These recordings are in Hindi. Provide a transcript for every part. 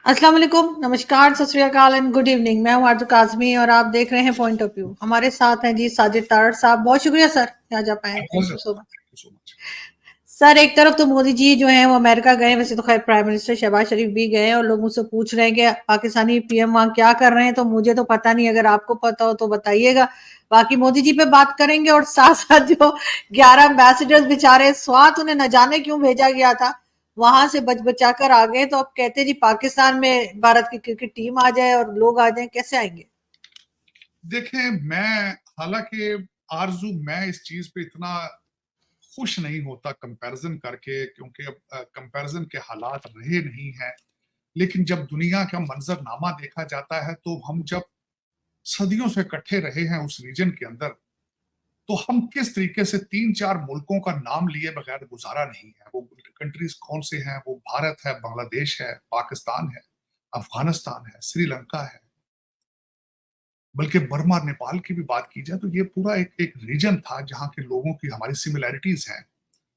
अस्सलाम वालेकुम, नमस्कार, सत श्री अकाल एंड गुड इवनिंग। मैं हूँ आरजू काज़मी और आप देख रहे हैं पॉइंट ऑफ व्यू। हमारे साथ हैं जी साजिद तारड़ साहब। बहुत शुक्रिया सर कि आज आप आए। Thank you so much. Thank you so much. Sir, एक तरफ तो मोदी जी जो हैं वो अमेरिका गए, वैसे तो खैर प्राइम मिनिस्टर शहबाज शरीफ भी गए और लोग मुझसे पूछ रहे हैं कि पाकिस्तानी पीएम वहाँ क्या कर रहे हैं, तो मुझे तो पता नहीं, अगर आपको पता हो तो बताइएगा। बाकी मोदी जी पे बात करेंगे और साथ साथ जो 11 एम्बेसडर्स बेचारे स्वात उन्हें न जाने क्यों भेजा गया था, वहां से बच बचा कर आ गए, तो अब कहते जी पाकिस्तान में भारत की क्रिकेट टीम आ जाए और लोग आ जाए, कैसे आएंगे? देखें, मैं हालांकि आरजू मैं इस चीज पे इतना खुश नहीं होता कंपैरिजन करके, क्योंकि अब कंपैरिजन के हालात रहे नहीं हैं। लेकिन जब दुनिया का मंजरनामा देखा जाता है, तो हम जब सदियों से इकट्ठे रहे हैं उस रीजन के अंदर, तो हम किस तरीके से 3-4 मुल्कों का नाम लिए बगैर गुजारा नहीं है। वो कंट्रीज कौन से हैं? वो भारत है, बांग्लादेश है, पाकिस्तान है, अफगानिस्तान है, श्रीलंका है, बल्कि बर्मा और नेपाल की भी बात की जाए तो ये पूरा एक एक रीजन था जहाँ के लोगों की हमारी सिमिलैरिटीज हैं,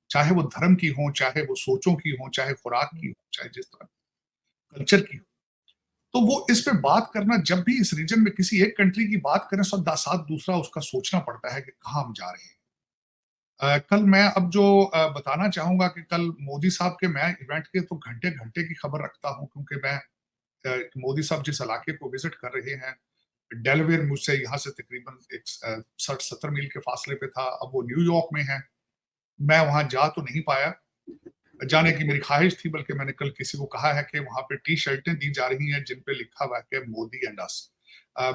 चाहे वो धर्म की हो, चाहे वो सोचों की हो, चाहे खुराक की हो, चाहे जिस तरह कल्चर की हो। तो वो इस पे बात करना, जब भी इस रीजन में किसी एक कंट्री की बात करें, सदा साथ दूसरा उसका सोचना पड़ता है कि कहाँ हम जा रहे हैं। कल मैं अब जो बताना चाहूंगा कि कल मोदी साहब के मैं इवेंट के तो घंटे घंटे की खबर रखता हूँ, क्योंकि मैं मोदी साहब जिस इलाके को विजिट कर रहे हैं, डेलवेयर मुझसे यहाँ से तकरीबन एक 60-70 मील के फासले पे था। अब वो न्यूयॉर्क में है। मैं वहां जा तो नहीं पाया, जाने की मेरी ख्वाहिश थी, बल्कि मैंने कल किसी को कहा है कि वहां पे टी शर्टें दी जा रही हैं जिन पे लिखा हुआ है कि मोदी एंड अस।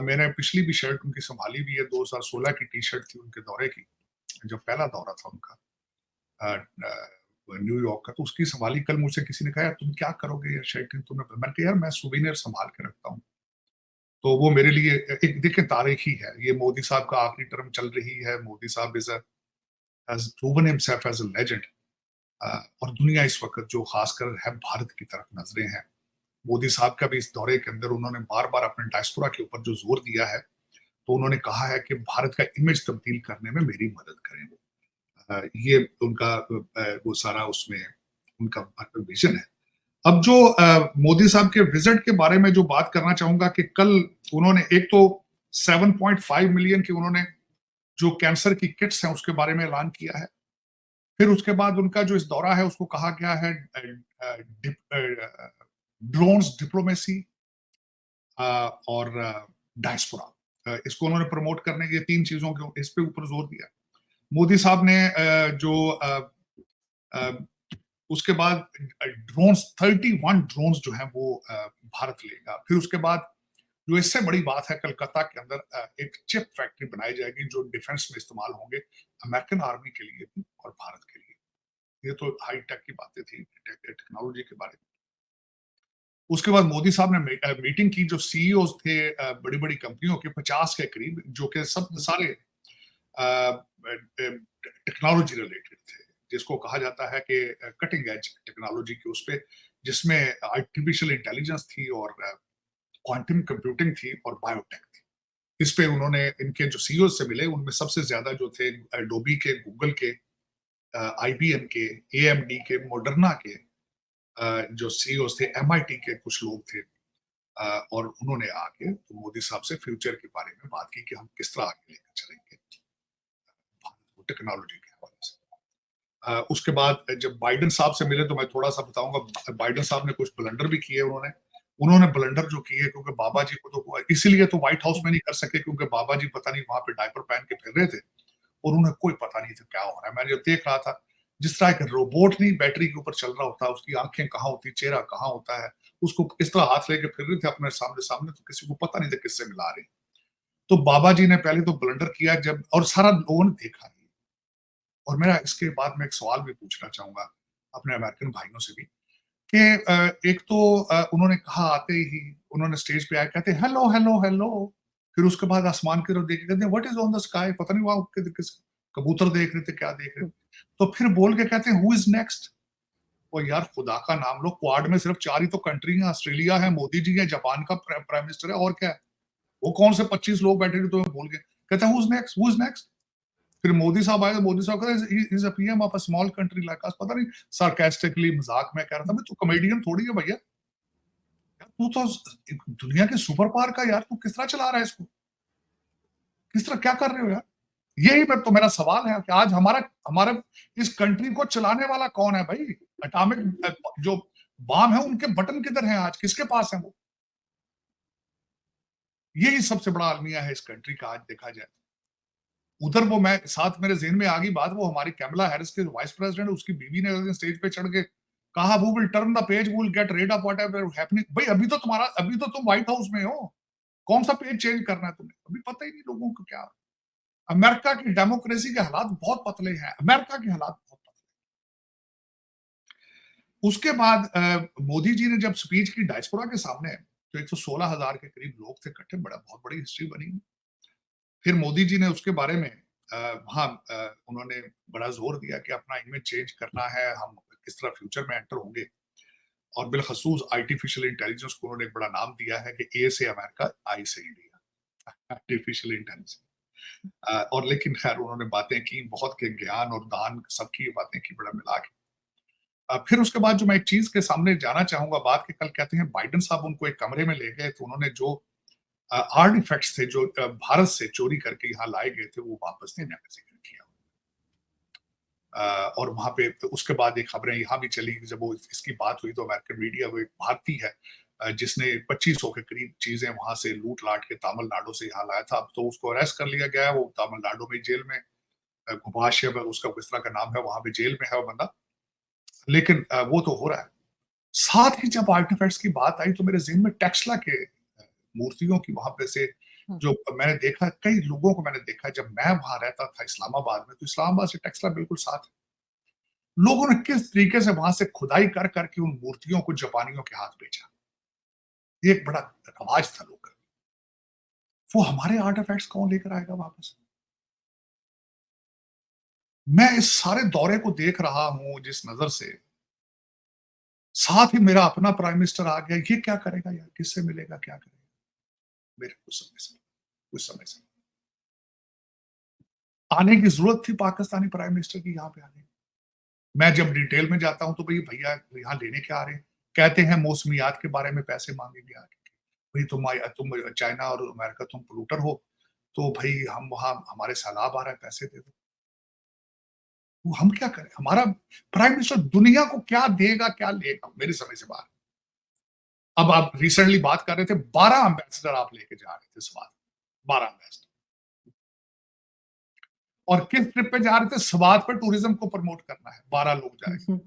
मैंने पिछली भी शर्ट उनकी संभाली भी है, 2016 की टी शर्ट थी उनके दौरे की, जब पहला दौरा था उनका न्यूयॉर्क का, तो उसकी संभाली। कल मुझसे किसी ने कहा, यार तुम क्या करोगे यार, शर्ट तुमने? मैंने कहा, यार मैं सुवेनियर संभाल के रखता हूँ। तो वो मेरे लिए एक देखिए तारीख ही है। ये मोदी साहब का आखिरी टर्म चल रही है। मोदी साहब is has proven himself as a legend. और दुनिया इस वक्त जो खासकर है भारत की तरफ नजरें हैं। मोदी साहब का भी इस दौरे के अंदर उन्होंने बार बार अपने डायस्पोरा के ऊपर जो जोर दिया है, तो उन्होंने कहा है कि भारत का इमेज तब्दील करने में मेरी मदद करें वो। ये उनका वो सारा उसमें उनका विजन है। अब जो मोदी साहब के विजिट के बारे में जो बात करना चाहूंगा कि कल उन्होंने एक तो 7.5 मिलियन की उन्होंने जो कैंसर की किट्स हैं उसके बारे में ऐलान किया है। फिर उसके बाद उनका जो इस दौरा है उसको कहा गया है ड्रोन्स डिप्लोमेसी और डायस्पोरा। इसको उन्होंने प्रमोट करने के 3 चीजों के इस पे ऊपर जोर दिया। मोदी साहब ने जो उसके बाद ड्रोन्स 31 ड्रोन्स जो है वो भारत लेगा। फिर उसके बाद जो इससे बड़ी बात है, कलकत्ता के अंदर एक चिप फैक्ट्री बनाई जाएगी जो डिफेंस में इस्तेमाल होंगे, अमेरिकन आर्मी के लिए भी और भारत के लिए। ये तो हाई टेक की बातें थी, टेक्नोलॉजी के बारे में। उसके बाद मोदी साहब ने मीटिंग की जो सीईओ थे बड़ी बड़ी कंपनियों के 50 के करीब, जो कि सब सारे टेक्नोलॉजी रिलेटेड थे, जिसको कहा जाता है कि कटिंग एज टेक्नोलॉजी के उस पे, जिसमें आर्टिफिशियल इंटेलिजेंस थी और क्वांटम कंप्यूटिंग थी और बायोटेक थी। इस पे उन्होंने इनके जो सीईओ से मिले, उनमें सबसे ज्यादा जो थे एडोबी के, गूगल के, आईबीएम के, एएमडी के, मॉडर्ना के जो सीईओ थे, एमआईटी के कुछ लोग थे। और उन्होंने आके तो मोदी साहब से फ्यूचर के बारे में बात की कि हम किस तरह आगे लेकर चलेंगे टेक्नोलॉजी के हवाले से। उसके बाद जब बाइडेन साहब से मिले तो मैं थोड़ा सा बताऊंगा, बाइडेन साहब ने कुछ ब्लंडर भी किए। उन्होंने उन्होंने ब्लंडर जो किए, क्योंकि बाबा जी को तो इसीलिए तो व्हाइट हाउस में नहीं कर सके, क्योंकि बाबा जी पता नहीं वहां पे डायपर पहन के फिर रहे थे और उन्हें कोई पता नहीं था क्या हो रहा है। मैं जब देख रहा था, जिस तरह एक रोबोट नहीं बैटरी के ऊपर चल रहा होता, उसकी आंखें कहाँ होती, चेहरा कहाँ होता है, उसको इस तरह हाथ लेके फिर रहे थे अपने सामने सामने, तो किसी को पता नहीं था किससे मिला रहे। तो बाबा जी ने पहले तो ब्लंडर किया जब, और सारा लोगों ने देखा। और मेरा इसके बाद में एक सवाल भी पूछना चाहूंगा अपने अमेरिकन भाइयों से भी कि एक तो उन्होंने कहा आते ही, उन्होंने स्टेज पे आए, कहते हेलो हेलो हेलो। फिर उसके बाद आसमान की तरफ देख के कहते what is on the sky, पता नहीं वहां किस कबूतर देख रहे थे, क्या देख रहे थे। तो फिर बोल के कहते हैं हु इज नेक्स्ट। और यार खुदा का नाम लो, क्वाड में सिर्फ 4 ही तो कंट्री है, ऑस्ट्रेलिया है, मोदी जी है, जापान का प्राइम मिनिस्टर है, और क्या है? वो कौन से 25 लोग बैठे थे तो बोल के कहते हैं who is next, who is next. फिर मोदी साहब आए तो मोदी साहब कहते is a PM of a small country like us. पता नहीं सार्कास्टिकली मजाक में कह रहा था, मैं तो कॉमेडियन थोड़ी है भैया, तू तो दुनिया के सुपर पावर का यार, तू किस तरह चला रहा है इसको? किस तरह, क्या कर रहे हो यार? यही मैं तो मेरा सवाल है कि आज हमारा हमारे इस कंट्री को चलाने वाला कौन है भाई? एटॉमिक जो बॉम्ब है उनके बटन किधर हैं आज? किसके पास है वो? यही सबसे बड़ा अलमिया है इस कंट्री का आज देखा जाए। उधर वो मैं साथ मेरे ज़हन में आ गई बात, वो हमारी कैमला हैरिस के वाइस प्रेसिडेंट, उसकी बीवी ने उस दिन स्टेज पे चढ़ के कहा, "we will turn the page, we will get rid of whatever happening." भाई अभी तो तुम व्हाइट हाउस में हो। कौन सा पेज चेंज करना है तुम्हें? अभी पता ही नहीं लोगों को क्या। अमेरिका की डेमोक्रेसी के हालात बहुत पतले हैं। अमेरिका के हालात बहुत पतले हैं। उसके बाद मोदी जी ने जब स्पीच की डायस्पोरा के सामने, तो 116,000 के करीब लोग थे इकट्ठे, बहुत बड़ी हिस्ट्री बनी। फिर मोदी जी ने उसके बारे में वहाँ उन्होंने बड़ा जोर दिया कि अपना इमेज चेंज करना है, हम किस तरह फ्यूचर में एंटर होंगे, और बिलखसूस आर्टिफिशियल इंटेलिजेंस को उन्होंने एक बड़ा नाम दिया है कि ए से अमेरिका, आई से इंडिया, आर्टिफिशियल इंटेलिजेंस। और लेकिन खैर उन्होंने बातें की, बहुत के ज्ञान और दान सबकी बातें की, बड़ा मिला के। फिर उसके बाद जो मैं एक चीज के सामने जाना चाहूंगा बात के, कल कहते हैं बाइडेन साहब उनको एक कमरे में ले गए, तो उन्होंने जो आर्टिफैक्ट्स थे जो भारत से चोरी करके यहाँ लाए गए थे, वो वापस देने का जिक्र किया। और वहां पे तो उसके बाद एक खबरें यहाँ भी चली, जब वो इसकी बात हुई तो अमेरिकन मीडिया, वो एक भारतीय है जिसने 2500 के करीब चीजें वहां से लूट लाट के तमिलनाडु से यहाँ लाया था, तो उसको अरेस्ट कर लिया गया है। वो तमिलनाडु में जेल में, गुभाष्य उसका किस तरह का नाम है, वहां पे जेल में है वो बंदा। लेकिन वो तो हो रहा है। साथ ही जब आर्टिफैक्ट्स की बात आई तो मेरे ज़हन में टेस्ला के मूर्तियों की वहां पे से जो मैंने देखा, कई लोगों को मैंने देखा, जब मैं वहां रहता था इस्लामाबाद में, तो इस्लामाबाद से टेस्ला बिल्कुल साथ है। लोगों ने किस तरीके से वहां से खुदाई कर करके उन मूर्तियों को जापानियों के हाथ बेचा। ये एक बड़ा रवाज था लोग। वो हमारे आर्टिफैक्ट्स कौन लेकर आएगा वापस? मैं इस सारे दौरे को देख रहा हूं जिस नजर से, साथ ही मेरा अपना प्राइम मिनिस्टर आ गया, ये क्या करेगा यार, किससे मिलेगा, क्या करेगा? मेरे कुछ समय से आने की जरूरत थी पाकिस्तानी प्राइम मिनिस्टर की यहाँ पे आने। मैं जब डिटेल में जाता हूं तो भाई भैया यहाँ लेने क्या आ रहे हैं, कहते हैं मौसमियात के बारे में पैसे मांगेंगे आके, भाई तुम चाइना और अमेरिका तुम पोलूटर हो, तो भाई हम वहां हमारे सैलाब आ रहा है, पैसे दे दो। वो हम क्या करें? हमारा प्राइम मिनिस्टर दुनिया को क्या देगा, क्या लेगा, मेरी समझ से बाहर। अब आप रिसेंटली बात कर रहे थे 12 एम्बेसडर आप लेके जा रहे थे इस बात, 12 एम्बेसडर, और किस ट्रिप पे जा रहे थे? स्वात पे टूरिज्म को प्रमोट करना है, 12 लोग जाएंगे,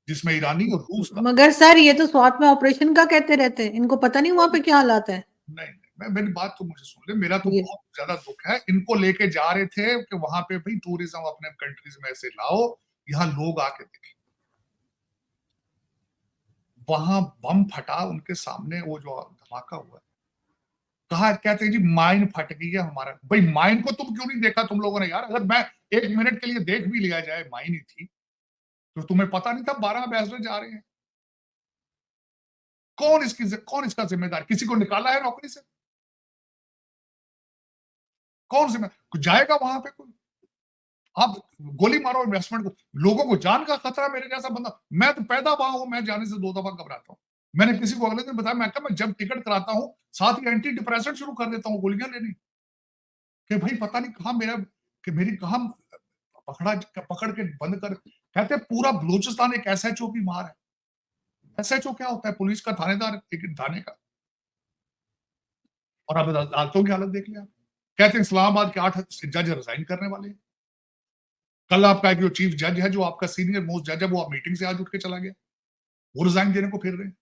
जिसमें ईरानी और रूस का। मगर सर ये तो स्वात में ऑपरेशन का कहते रहते हैं, इनको पता नहीं वहां पे क्या हालात है। नहीं, मेरी बात तो मुझे सुन ले, मेरा तो ये बहुत ज्यादा दुख है। इनको लेके जा रहे थे कि वहां पे भाई टूरिज्म अपने कंट्रीज में से लाओ, यहाँ लोग आके देखें। वहां बम फटा उनके सामने, वो जो धमाका हुआ, कहा, कहते हैं जी माइन फट गई है हमारा। भाई माइन को तुम क्यों नहीं देखा तुम लोगों ने यार? अगर मैं 1 मिनट के लिए देख भी लिया जाए माइन ही थी, तो तुम्हें पता नहीं था 12 एम्बेसडर जा रहे हैं? कौन इसका जिम्मेदार? किसी को निकाला है नौकरी से? कौन जिम्मेदार जाएगा वहां पे? कोई आप गोली मारो इन्वेस्टमेंट को, लोगों को जान का खतरा। मेरे जैसा बंदा, मैं तो पैदा हुआ हूं, मैं जाने से 2 दफा घबराता हूं। मैंने किसी को अगले दिन बताया, मैं जब टिकट कराता हूं साथ ही एंटी डिप्रेसेंट शुरू कर देता हूं, गोलियां लेनी, कि भाई पता नहीं कहां मेरा, कि मेरी कहां पकड़ के बंद कर। कहते पूरा बलूचिस्तान एक एसएचओ की मार है। एसएचओ क्या होता है? पुलिस का थानेदार, एक थाने का। और अब अदालतों की हालत देख लिया। कहते हैं इस्लामाबाद के 8 जज रिजाइन करने वाले हैं। कल आपका जो चीफ जज है, जो आपका सीनियर मोस्ट जज है, वो आप मीटिंग से आज उठ के चला गया, वो रिजाइन देने को फिर रहे हैं।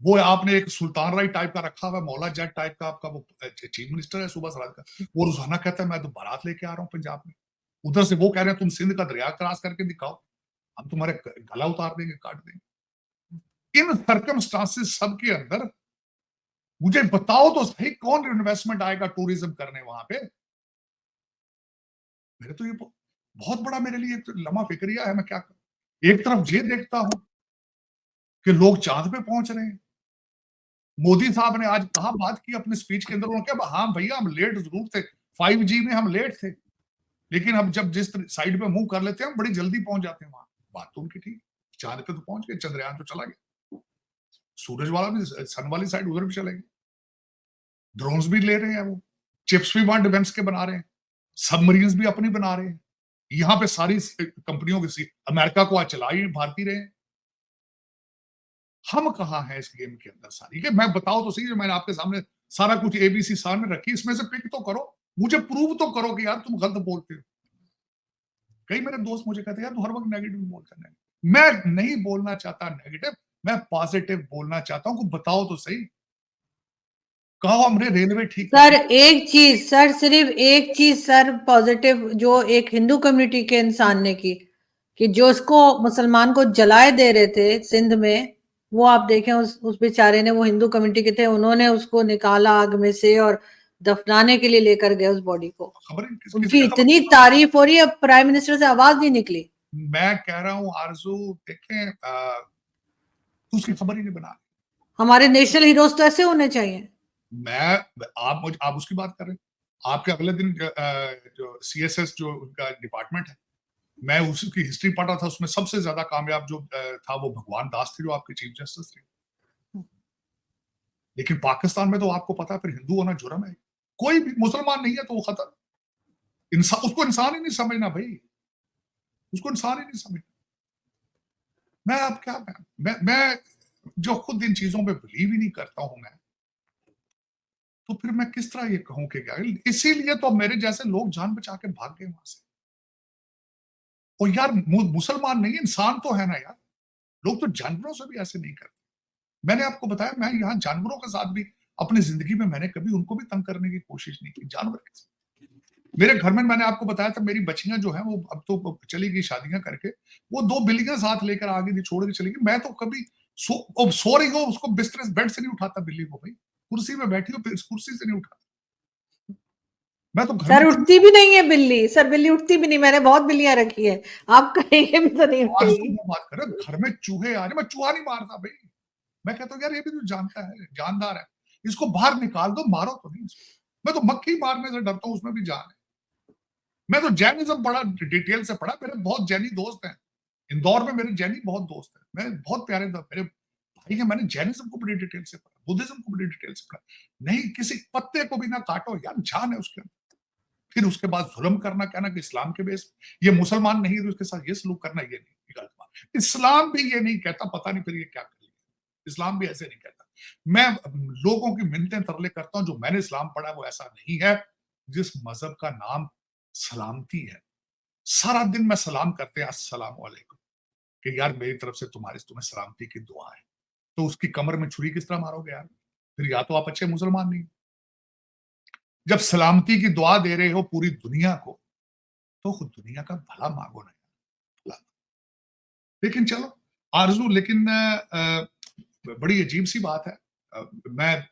वो आपने एक सुल्तान राय टाइप का रखा हुआ, मौला जज टाइप का आपका वो चीफ मिनिस्टर है सुबह सराज का, वो रोजाना कहता है मैं तो बारात लेके आ रहा हूँ पंजाब में। उधर से वो कह रहे हैं तुम सिंध का दरिया क्रॉस करके दिखाओ, हम तुम्हारे गला उतार देंगे, काट देंगे। इन सर्कमस्टांसेस सबके अंदर मुझे बताओ तो सही, कौन इन्वेस्टमेंट आएगा टूरिज्म करने वहां पे? मेरे तो ये बहुत बड़ा मेरे लिए तो लम्हा फिक्रिया है। मैं क्या करूं? एक तरफ ये देखता हूं कि लोग चांद पे पहुंच रहे हैं। मोदी साहब ने आज कहा, बात की अपने स्पीच के अंदर, उन्होंने कहा हाँ भैया हम लेट जरूर थे, 5G में हम लेट थे, लेकिन हम जब जिस साइड पे मुंह कर लेते हैं हम बड़ी जल्दी पहुंच जाते हैं वहां। बात तो उनकी ठीक, चांद पे तो पहुंच गए, चंद्रयान तो चला गया। सूरज वाला भी, सन वाली साइड उधर भी चलेंगे। ड्रोन्स भी ले रहे हैं वो, चिप्स भी वहां डिफेंस के बना रहे हैं, सबमरीन्स भी अपनी बना रहे हैं। यहाँ पे सारी कंपनियों की, अमेरिका को आज चला ही भारतीय रहे हैं। हम कहाँ हैं इस गेम के अंदर सारी के? मैं बताओ तो सही, जो मैंने आपके सामने सारा कुछ एबीसी सामने रखी, इसमें से पिक तो करो, मुझे प्रूव तो करो कि यार तुम गलत बोलते हो। कई मेरे दोस्त मुझे कहते हैं यार तू हर वक्त नेगेटिव बोलता है। मैं नहीं बोलना चाहता नेगेटिव, मैं पॉजिटिव बोलना चाहता हूं। बताओ तो सही, कहो हमने रेलवे ठीक सर है। एक चीज, सर सिर्फ एक चीज सर पॉजिटिव जो एक हिंदू कम्युनिटी के इंसान ने की, कि जो उसको मुसलमान को जलाए दे रहे थे सिंध में, वो आप देखें उस बेचारे ने, वो हिंदू कम्युनिटी के थे, उन्होंने उसको निकाला आग में से और दफनाने के लिए लेकर गए उस बॉडी को। खबर किसी उनकी ने खबर इतनी तारीफ हो रही है, प्राइम मिनिस्टर से आवाज नहीं निकली। मैं कह रहा हूं आरजू, देखें उसकी खबर ही नहीं बना। हमारे नेशनल हीरोज तो ऐसे होने चाहिए। आप उसकी बात कर रहे हैं। आपके अगले दिन जो सीएसएस जो उनका डिपार्टमेंट है, मैं उसकी हिस्ट्री पढ़ा था, उसमें सबसे ज्यादा कामयाब जो था वो भगवान दास थे, जो आपके चीफ जस्टिस थे। लेकिन पाकिस्तान में तो आपको पता है फिर हिंदू होना जुर्म है। कोई भी मुसलमान नहीं है तो वो खतर, इंसान, उसको इंसान ही नहीं समझना भाई, उसको इंसान ही नहीं समझना। मैं अब क्या, मैं जो खुद इन चीजों पे बिलीव ही नहीं करता हूं मैं, तो फिर मैं किस तरह ये कहूं कि क्या? इसीलिए तो मेरे जैसे लोग जान बचा के भाग गए वहां से। और यार मुसलमान नहीं, इंसान तो है ना यार। लोग तो जानवरों से भी ऐसे नहीं करते। मैंने आपको बताया, मैं यहाँ जानवरों के साथ भी अपनी जिंदगी में मैंने कभी उनको भी तंग करने की कोशिश नहीं की। जानवर कैसे, मेरे घर में मैंने आपको बताया था, मेरी बच्चियां जो है वो अब तो चली गई शादियां करके, वो 2 बिल्लियां साथ लेकर आ गई थी, छोड़ के चली गई। मैं तो कभी सो रही हो उसको बिस्तर बेड से नहीं उठाता बिल्ली को भाई, कुर्सी में बैठी हो कुर्सी से नहीं उठाता। मैं तो घर में सर उठती भी नहीं है बिल्ली, सर बिल्ली उठती भी नहीं, मैंने बहुत बिल्लियां रखी है, आप कहेंगे भी तो नहीं आज उठेगी। तो वो बात कर रहे, घर में चूहे आ रहे, मैं चूहा नहीं मारता भाई। मैं कहता हूँ यार ये भी तो जानता है, जानदार है, इसको बाहर निकाल दो, मारो तो नहीं इसको। मैं तो मक्खी मारने से डरता हूँ, उसमें भी जान है। मैं तो जैनिज्म बड़ा डिटेल से पढ़ा, मेरे बहुत जैनी दोस्त हैं इंदौर में, मेरे जैनी बहुत दोस्त हैं, मैं बहुत प्यारे मेरे भाई हैं। मैंने जैनिज्म को बड़ी डिटेल से पढ़ा, बुद्धिज्म को बड़ी डिटेल से पढ़ा। नहीं, किसी पत्ते को भी ना काटो यार, जान है उसके अंदर। फिर उसके बाद जुल्म करना, कहना कि इस्लाम के बेस, ये मुसलमान नहीं है तो उसके साथ ये सलूक करना, ये नहीं, ये गलत बात। इस्लाम भी ये नहीं कहता, पता नहीं फिर ये क्या करेगा। इस्लाम भी ऐसे नहीं कहता। मैं लोगों की मिन्नतें तरले करता हूं, जो मैंने इस्लाम पढ़ा वो ऐसा नहीं है। जिस मजहब का नाम सलामती है, सारा दिन मैं सलाम करते हैं अस्सलाम वालेकुम, कि यार मेरी तरफ से तुम्हें सलामती की दुआ है, तो उसकी कमर में छुरी किस तरह मारोगे यार? फिर या तो आप अच्छे मुसलमान नहीं। जब सलामती की दुआ दे रहे हो पूरी दुनिया को, तो खुद दुनिया का भला मांगो ना भला। लेकिन चलो आरजू, लेकिन बड़ी अजीब सी बात है। मैं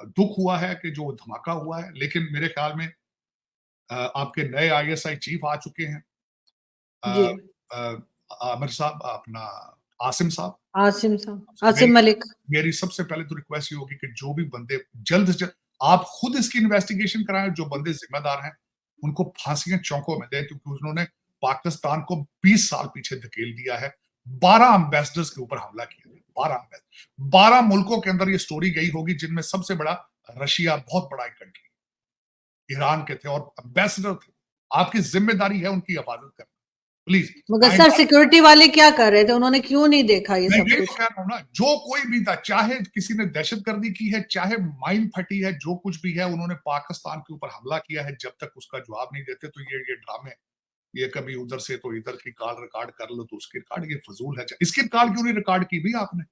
दुख हुआ है कि जो धमाका हुआ है, लेकिन मेरे ख्याल में आपके नए आईएसआई चीफ आ चुके हैं, जी, आमिर साहब, अपना आसिम साहब। आसिम साहब, मेरी आसिम मलिक। मेरी सबसे पहले तो रिक्वेस्ट ये होगी कि जो भी बंदे जल्द से जल्द आप खुद इसकी इन्वेस्टिगेशन कराएं, जो बंदे जिम्मेदार हैं उनको फांसियां चौकों में दें, क्योंकि उन्होंने पाकिस्तान को 20 साल पीछे धकेल दिया है। 12 एम्बेसडर्स के ऊपर हमला किया है, 12 एम्बेसडर, 12 मुल्कों के अंदर ये स्टोरी गई होगी, जिनमें सबसे बड़ा रशिया, बहुत बड़ा एक कंट्री, ईरान के थे और एम्बेसडर थे। आपकी जिम्मेदारी है उनकी हिफाजत करना, प्लीज। मगर सर सिक्योरिटी वाले क्या कर रहे थे, उन्होंने क्यों नहीं देखा ये मैं सब यही तो कुछ? कह रहा हूं ना, जो कोई भी था, चाहे किसी ने दहशतगर्दी की है, चाहे माइन फटी है, जो कुछ भी है, उन्होंने पाकिस्तान के ऊपर हमला किया है। जब तक उसका जवाब नहीं देते तो ये ड्रामे, ये कभी उधर से तो इधर की कॉल रिकॉर्ड कर लो तो उसकी रिकॉर्ड, ये फजूल है। इसकी कॉल क्यों नहीं रिकॉर्ड की भी आपने?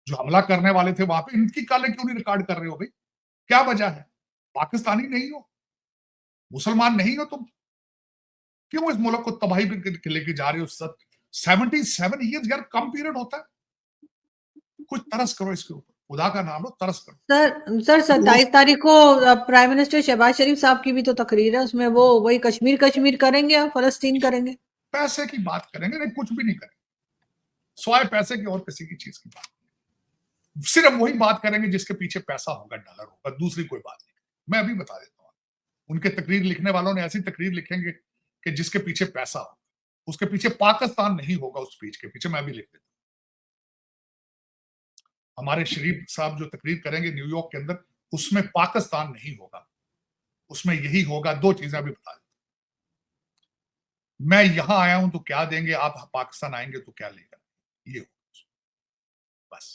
जो हमला करने वाले थे वहां पे, इनकी कॉलें क्यों नहीं रिकॉर्ड कर रहे हो भाई? क्या वजह है? पाकिस्तानी नहीं हो, मुसलमान नहीं हो तुम, क्यों इस मुल्क को तबाही पे लेके जा रहे हो? 77 ईयर्स यार, कम पीरियड होता है। कुछ तरस करो इसके ऊपर, खुदा का नाम लो, तरस करो। सर 27 तारीख को प्राइम मिनिस्टर शहबाज शरीफ साहब की भी तो तकरीर है, उसमें वो वही कश्मीर कश्मीर करेंगे या फलस्तीन करेंगे? पैसे की बात करेंगे, नहीं कुछ भी नहीं करेंगे, स्वाय पैसे की और किसी की चीज की बात, सिर्फ वही बात करेंगे जिसके पीछे पैसा होगा, डॉलर होगा, दूसरी कोई बात नहीं। मैं अभी बता देता हूँ, उनके तकरीर लिखने वालों ने ऐसी तकरीर लिखेंगे कि जिसके पीछे पैसा हो, उसके पीछे पाकिस्तान नहीं होगा, उस स्पीच के पीछे। मैं भी लिख देता हमारे शरीफ साहब जो तकरीर करेंगे न्यूयॉर्क के अंदर, उसमें पाकिस्तान नहीं होगा, उसमें यही होगा। 2 चीजें अभी बता देता हूं। मैं यहां आया हूं तो क्या देंगे, आप पाकिस्तान आएंगे तो क्या लेकर, ये होगा बस।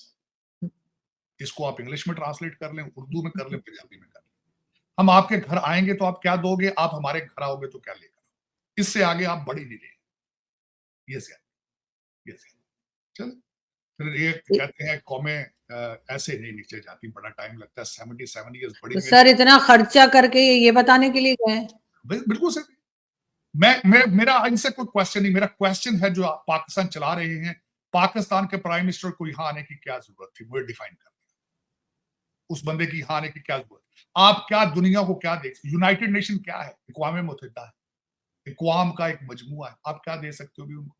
इसको आप इंग्लिश में ट्रांसलेट कर लें, उर्दू में कर लें, पंजाबी में कर लें। हम आपके घर आएंगे तो आप क्या दोगे, आप हमारे घर आओगे तो क्या लेकर। इससे आगे आप बढ़ ही नहीं रहे। ये चलो, फिर ये कहते हैं कौमें ऐसे नहीं नीचे जाती, बड़ा टाइम लगता है। 77 ईयर्स बड़ी तो मेहनत। सर इतना खर्चा करके ये बताने के लिए गए? बिल्कुल सर। मैं मेरा इनसे कोई क्वेश्चन नहीं, मेरा क्वेश्चन है जो आप पाकिस्तान चला रहे हैं, पाकिस्तान के प्राइम मिनिस्टर को यहाँ आने की क्या जरूरत थी, वो डिफाइन कर। उस बंदे की यहाँ आने की क्या जरूरत, आप क्या दुनिया को क्या देख, यूनाइटेड नेशन क्या है, इक़वाम मुत्तहिदा है, इक़वाम का एक मजमुआ है, आप क्या दे सकते हो भी उनको,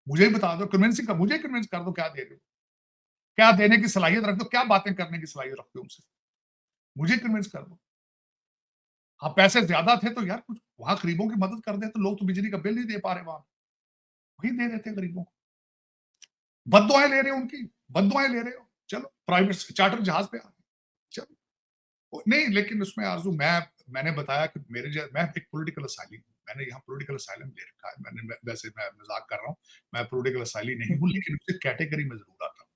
मुझे ही बता दो। कन्विंसिंग का मुझे कन्विंस कर दो, क्या दे रहे हो, क्या देने की सलाहियत रख दो, क्या बातें करने की सलाहियत रखते हो उनसे, मुझे कन्विंस कर दो। हाँ, पैसे ज्यादा थे तो यार कुछ वहां गरीबों की मदद कर दे, तो लोग तो बिजली का बिल नहीं दे पा रहे, वहां वही दे देते गरीबों को। बददुआएं ले रहे हो उनकी, बददुआएं ले रहे हो, चलो प्राइवेट चार्टर जहाज पे आ, चलो नहीं। लेकिन उसमें आरजू मैंने बताया कि मैं एक पॉलिटिकल असाइली, मैंने यहाँ पॉलिटिकल असाइलम ले रखा है। वैसे मैं मजाक कर रहा हूँ, मैं पॉलिटिकल असाइली नहीं हूँ, लेकिन उस कैटेगरी में जरूर आता हूँ।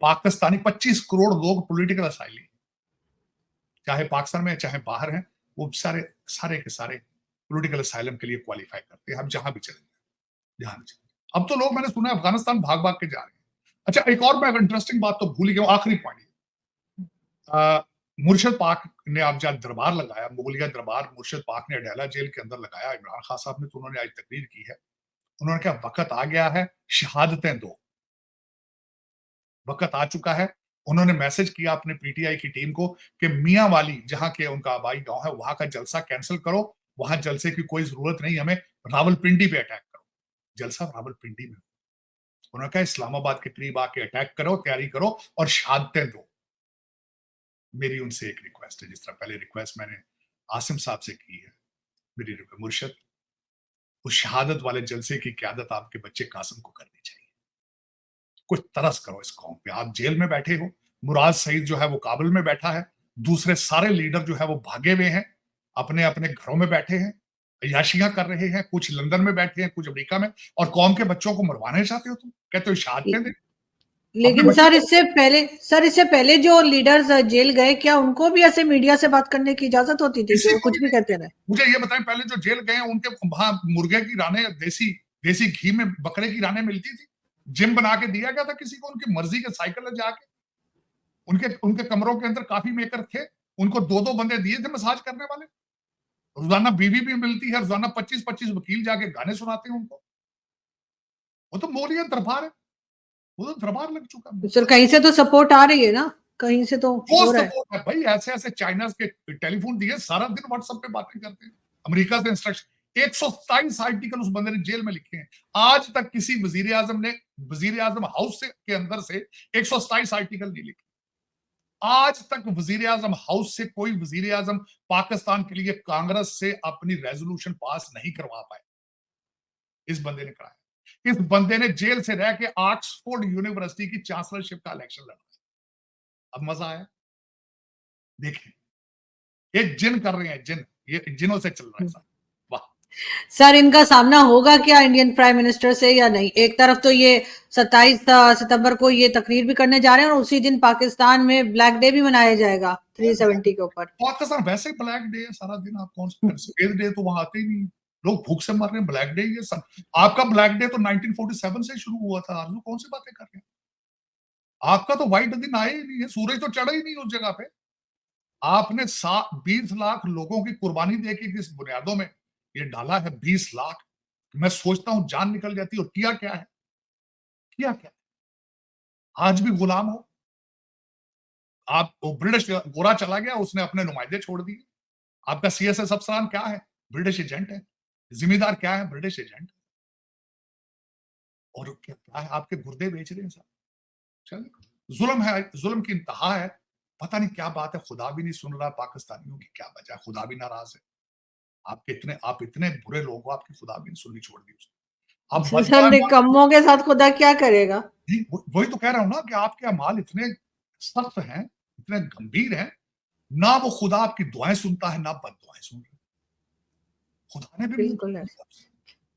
पाकिस्तानी 25 करोड़ लोग पॉलिटिकल असाइली, चाहे पाकिस्तान में चाहे बाहर हैं, वो सारे सारे के सारे पॉलिटिकल असाइलम के लिए क्वालिफाई करते हैं। हम जहां भी चलेंगे, जहां भी चलेंगे। अब तो लोग, मैंने सुना है अफगानिस्तान भाग भाग के जा रहे हैं। अच्छा, एक और मैं इंटरेस्टिंग बात तो भूल ही गया, आखिरी पॉइंट। मुर्शद पाक ने अब जब दरबार लगाया, मुगलिया दरबार मुर्शद पाक ने अडयाला जेल के अंदर लगाया, इमरान खान साहब ने, तो उन्होंने आज तकरीर की है। उन्होंने कहा वक्त आ गया है, शहादतें दो, वक्त आ चुका है। उन्होंने मैसेज किया अपने पीटीआई की टीम को कि मियां वाली जहां के उनका आबाई गांव है, वहां का जलसा कैंसिल करो, वहां जलसे की कोई जरूरत नहीं, हमें रावलपिंडी पे अटैक करो, जलसा रावलपिंडी में। उन्होंने कहा इस्लामाबाद के करीब आके अटैक करो, तैयारी करो और शहादतें दो। मेरी उनसे एक रिक्वेस्ट है, जिस तरह पहले रिक्वेस्ट मैंने आसिम साहब से की है, मेरी मुर्शद, उस शहादत वाले जलसे की क़यादत आपके बच्चे कासिम को करनी चाहिए। कुछ तरस करो इस कौम पे। आप जेल में बैठे हो, मुराद सईद जो है वो काबुल में बैठा है, दूसरे सारे लीडर जो है वो भागे हुए हैं, अपने अपने घरों में बैठे हैं, अय्याशियां कर रहे हैं, कुछ लंदन में बैठे हैं, कुछ अमेरिका में, और कौम के बच्चों को मरवाना चाहते हो तुम, कहते हो शहादतें दे। लेकिन सर इससे पहले जो लीडर्स जेल गए, क्या उनको भी ऐसे मीडिया से बात करने की इजाजत होती थी कि वो कुछ भी कहते रहे? मुझे ये बताएं, पहले जो जेल गए उनके वहां मुर्गे की राने, देसी देसी घी में बकरे की राने मिलती थी, जिम बना के दिया गया था किसी को, उनकी मर्जी के साइकिल में जाके, उनके उनके कमरों के अंदर काफी मेकर थे, उनको 2-2 बंदे दिए थे मसाज करने वाले, रोजाना बीवी भी मिलती है, रोजाना 25-25 वकील जाके गाने सुनाते हैं उनको। वो तो मोलियत दरबार है, वो तो दरबार लग चुका है। सर कहीं से तो सपोर्ट आ रही है ना, कहीं से तो हो रहा है। सपोर्ट है भाई, ऐसे ऐसे चाइना के टेलीफोन दिए, सारा दिन व्हाट्सएप पे बातें करते हैं, अमेरिका से इंस्ट्रक्शन। 127 आर्टिकल उस बंदे ने जेल में लिखे हैं। आज तक किसी वजीर आजम ने वजीर आजम हाउस के अंदर से 127 आर्टिकल नहीं लिखे। आज तक वजीर आजम हाउस से कोई वजीर आजम पाकिस्तान के लिए कांग्रेस से अपनी रेजोल्यूशन पास नहीं करवा पाए, इस बंदे ने कराया। इस बंदे ने जेल से रह के ऑक्सफोर्ड यूनिवर्सिटी की चांसलरशिप का इलेक्शन लड़ा। अब मजा आया, देखिए ये जिन कर रहे हैं, जिन, ये जिनों से चल रहा है साहब। वाह सर इनका सामना होगा क्या इंडियन प्राइम मिनिस्टर से या नहीं? एक तरफ तो ये 27 सितंबर को ये तकरीर भी करने जा रहे हैं और उसी दिन पाकिस्तान में ब्लैक डे भी मनाया जाएगा 370 के ऊपर। पाकिस्तान वैसे ब्लैक डे है सारा दिन, आप कौन सा सफेद डे तो वहां आते ही नहीं, लोग भूख से मर रहे हैं, ब्लैक डे ये सब। आपका ब्लैक डे तो 1947 से शुरू हुआ था, आरजू कौन सी बातें कर रहे हैं? आपका तो व्हाइट दिन आए ही नहीं है, सूरज तो चढ़ा ही नहीं उस जगह पे। आपने 20 लाख लोगों की कुर्बानी देके किस बुनियादों में ये डाला है, 20 लाख। मैं सोचता हूं जान निकल जाती। और किया क्या है, किया क्या? आज भी गुलाम हो आप। ब्रिटिश गोरा चला गया, उसने अपने नुमाइंदे छोड़ दिए। आपका सीएसएस अफसरान क्या है? ब्रिटिश एजेंट है। जिम्मेदार क्या है? British agent. और क्या है, आपके गुर्दे बेच रहे हैं साहब। चलिए, जुल्म है, जुल्म की इंतहा है। पता नहीं क्या बात है, खुदा भी नहीं सुन रहा पाकिस्तानियों की, क्या वजह है, खुदा भी नाराज है। आप इतने बुरे लोग हो, आपकी खुदा भी नहीं सुननी छोड़ दी उसने। अब सर बददुआएं निकम्मों के साथ खुदा क्या करेगा? वही तो कह रहा हूं ना कि आपके अमाल इतने सख्त हैं, इतने गंभीर हैं, ना वो खुदा आपकी दुआएं सुनता है, ना बददुआएं सुन रहा है। खुदा ने भी मुंह बिल्कुल है, खोल दिया।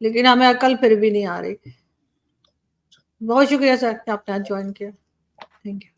लेकिन हमें अकल फिर भी नहीं आ रही। बहुत शुक्रिया सर कि आपने आज ज्वाइन किया। Thank you.